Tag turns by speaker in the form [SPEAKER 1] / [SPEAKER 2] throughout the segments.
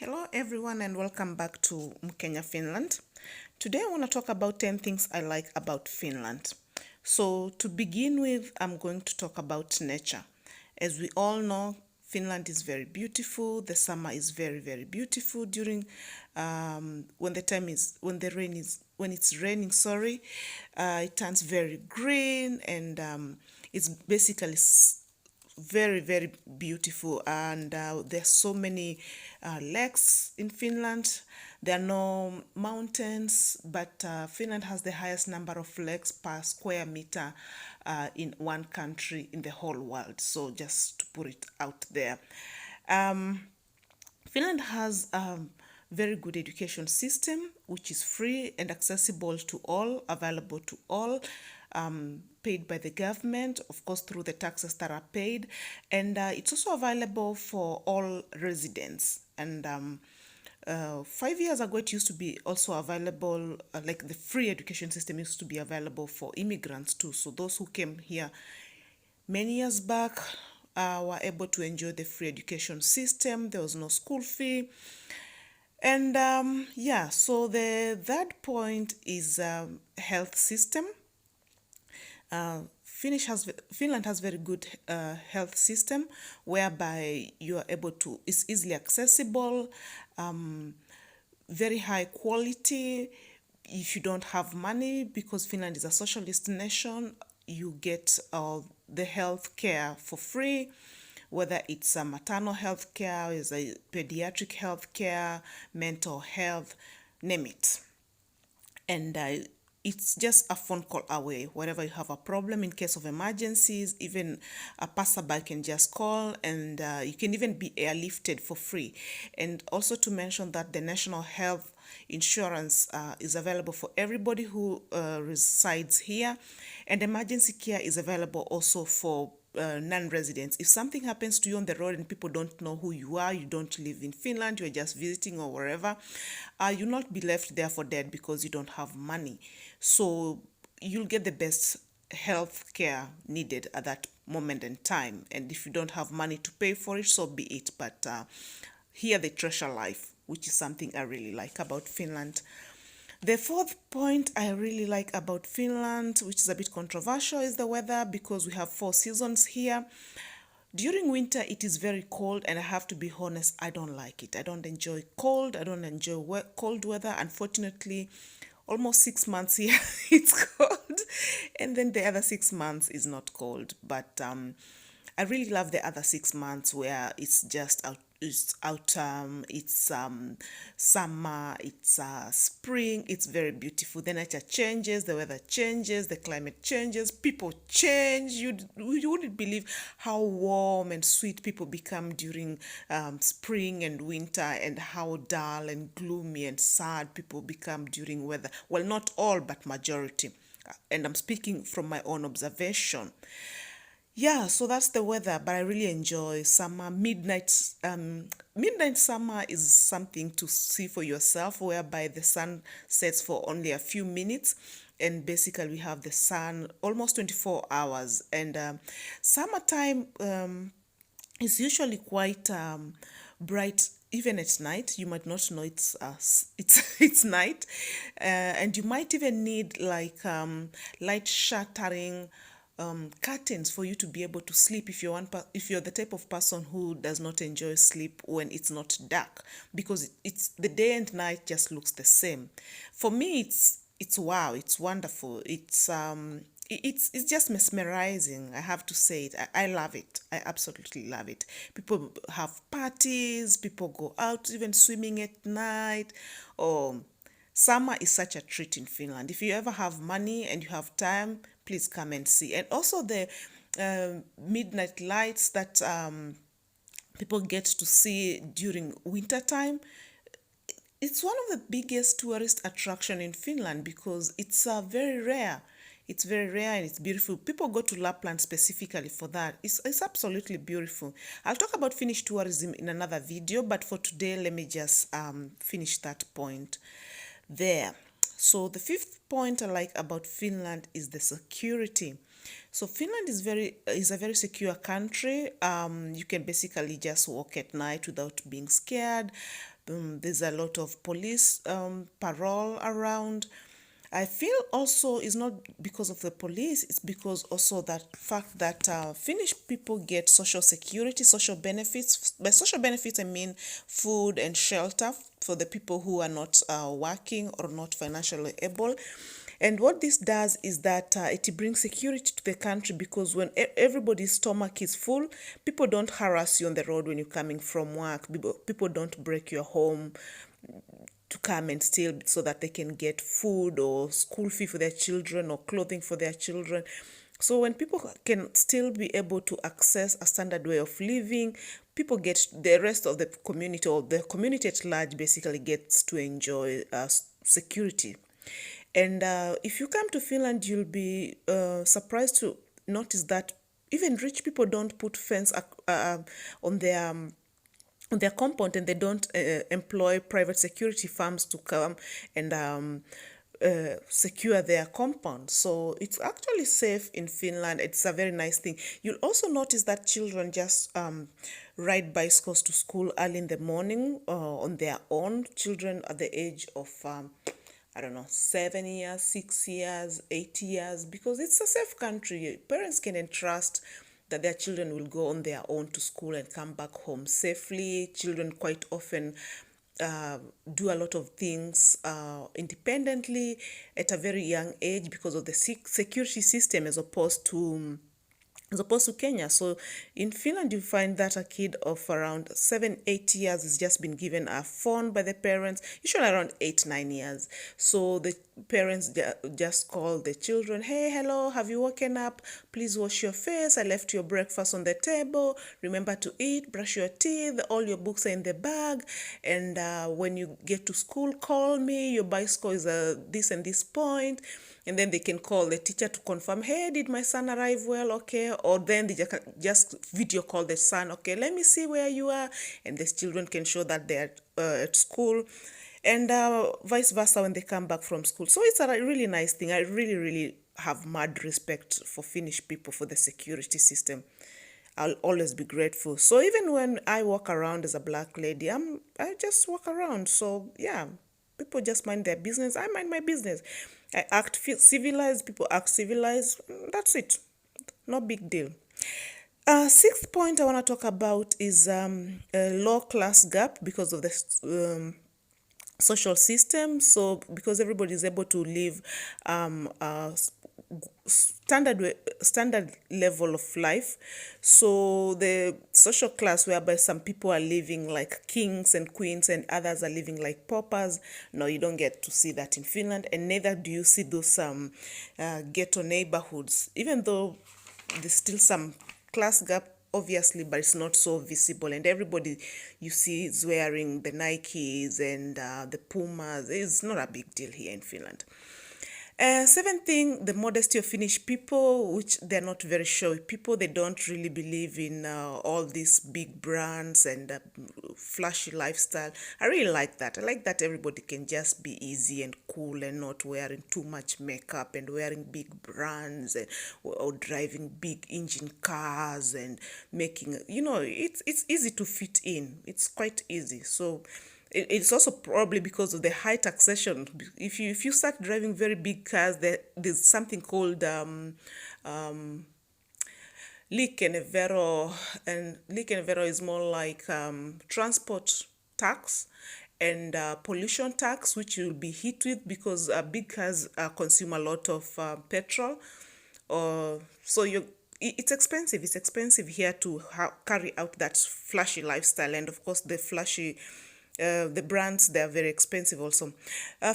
[SPEAKER 1] Hello everyone and welcome back to Mkenya, Finland. Today I want to talk about 10 things I like about Finland. So to begin with, I'm going to talk about nature. As we all know, Finland is very beautiful. The summer is very beautiful during when it's raining, it turns very green and it's basically very beautiful, and there's so many lakes in Finland. There are no mountains, but Finland has the highest number of lakes per square meter in one country in the whole world. So just to put it out there. um, Finland has a very good education system, which is free and accessible to all, available to all, paid by the government, of course, through the taxes that are paid. And it's also available for all residents. And 5 years ago, it used to be also available, like the free education system used to be available for immigrants too. So those who came here many years back were able to enjoy the free education system. There was no school fee. And so the third point is health system. Finland has very good health system whereby you are able to, it's easily accessible, very high quality. If you don't have money, because Finland is a socialist nation, you get the health care for free, whether it's a maternal health care, is a pediatric health care, mental health, name it. And it's just a phone call away wherever you have a problem. In case of emergencies, even a passerby can just call, and you can even be airlifted for free. And also to mention that the national health insurance is available for everybody who resides here, and emergency care is available also for non-residents. If something happens to you on the road and people don't know who you are, you don't live in Finland, you're just visiting or wherever, you'll not be left there for dead because you don't have money. So you'll get the best health care needed at that moment in time. And if you don't have money to pay for it, so be it. But here they treasure life, which is something I really like about Finland. The fourth point I really like about Finland, which is a bit controversial, is the weather, because we have 4 seasons here. During winter, it is very cold, and I have to be honest, I don't like it. I don't enjoy cold. I don't enjoy cold weather. Unfortunately, almost 6 months here, it's cold, and then the other 6 months is not cold. But I really love the other 6 months where it's just out. It's autumn, it's summer, it's spring. It's very beautiful. The nature changes, the weather changes, the climate changes, people change. You wouldn't believe how warm and sweet people become during spring and winter, and how dull and gloomy and sad people become during weather. Well, not all, but majority. And I'm speaking from my own observation. Yeah, so that's the weather, but I really enjoy summer. Midnight summer is something to see for yourself, whereby the sun sets for only a few minutes, and basically we have the sun almost 24 hours. And summertime is usually quite bright. Even at night, you might not know it's night, and you might even need like light shuttering curtains for you to be able to sleep if you're the type of person who does not enjoy sleep when it's not dark, because it's the day and night just looks the same. For me, it's wow, it's wonderful. It's just mesmerizing. I have to say it. I love it. I absolutely love it. People have parties. People go out, even swimming at night. Oh, summer is such a treat in Finland. If you ever have money and you have time, please come and see. And also the midnight lights that people get to see during winter time. It's one of the biggest tourist attraction in Finland, because it's very rare. It's very rare and it's beautiful. People go to Lapland specifically for that. It's absolutely beautiful. I'll talk about Finnish tourism in another video, but for today, let me just finish that point there. So the fifth point I like about Finland is the security. So Finland is a very secure country. You can basically just walk at night without being scared. There's a lot of police parole around. I feel also it's not because of the police, it's because also that fact that Finnish people get social security, social benefits. By social benefits, I mean food and shelter for the people who are not working or not financially able. And what this does is that it brings security to the country, because when everybody's stomach is full, people don't harass you on the road when you're coming from work. People don't break your home to come and steal so that they can get food or school fee for their children or clothing for their children. So when people can still be able to access a standard way of living, people get, the rest of the community, or the community at large basically gets to enjoy security. And if you come to Finland, you'll be surprised to notice that even rich people don't put fence on their compound, and they don't employ private security firms to come and secure their compound. So it's actually safe in Finland. It's a very nice thing. You'll also notice that children just ride bicycles to school early in the morning on their own. Children at the age of I don't know, 7 years, 6 years, 8 years, because it's a safe country. Parents can entrust that their children will go on their own to school and come back home safely. Children quite often do a lot of things independently at a very young age because of the security system, as opposed to Kenya. So in Finland, you find that a kid of around 7, 8 years has just been given a phone by the parents, usually around 8, 9 years. So the parents just call the children, hey, hello, have you woken up? Please wash your face. I left your breakfast on the table. Remember to eat, brush your teeth. All your books are in the bag. And when you get to school, call me. Your bicycle is this and this point. And then they can call the teacher to confirm, hey, did my son arrive well? Okay. Or then they just video call the son, okay, let me see where you are. And the children can show that they're at school. And vice versa when they come back from school. So it's a really nice thing. I really, really have mad respect for Finnish people, for the security system. I'll always be grateful. So even when I walk around as a black lady, I just walk around. So yeah, people just mind their business. I mind my business. I act civilized. People act civilized. That's it. No big deal. Sixth point I want to talk about is a low class gap because of the social system. So because everybody is able to live standard level of life, so the social class whereby some people are living like kings and queens and others are living like paupers, no, you don't get to see that in Finland, and neither do you see those ghetto neighborhoods, even though there's still some class gap, obviously, but it's not so visible, and everybody you see is wearing the Nikes and the Pumas. It's not a big deal here in Finland. Seventh thing, the modesty of Finnish people, which they're not very showy people. They don't really believe in all these big brands and flashy lifestyle. I really like that. I like that everybody can just be easy and cool and not wearing too much makeup and wearing big brands or driving big engine cars and making, it's easy to fit in. It's quite easy. So it's also probably because of the high taxation. If you start driving very big cars, there's something called liikennevero, and liikennevero is more like transport tax and pollution tax, which you'll be hit with because big cars consume a lot of petrol. So it's expensive. It's expensive here to carry out that flashy lifestyle, and of course the brands, they are very expensive also.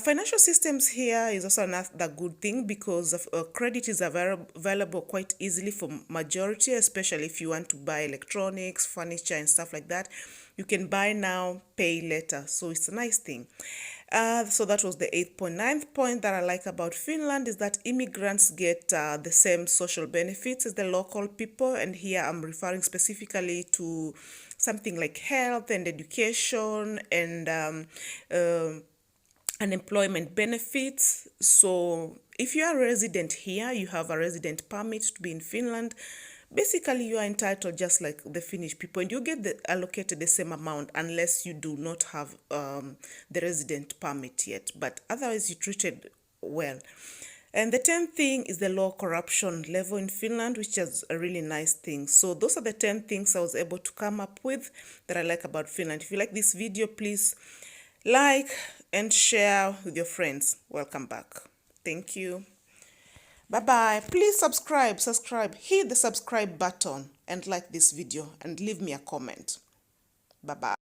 [SPEAKER 1] Financial systems here is also another good thing because credit is available quite easily for majority, especially if you want to buy electronics, furniture and stuff like that. You can buy now, pay later. So it's a nice thing. So that was the 8th point. 9th point that I like about Finland is that immigrants get the same social benefits as the local people. And here I'm referring specifically to something like health and education and unemployment benefits. So if you are a resident here, you have a resident permit to be in Finland. basically you are entitled just like the Finnish people, and you get allocated the same amount unless you do not have the resident permit yet, but otherwise you're treated well. And the 10th thing is the low corruption level in Finland, which is a really nice thing. So those are the 10 things I was able to come up with that I like about Finland. If you like this video, please like and share with your friends. Welcome back. Thank you. Bye-bye. Please subscribe. Hit the subscribe button and like this video and leave me a comment. Bye-bye.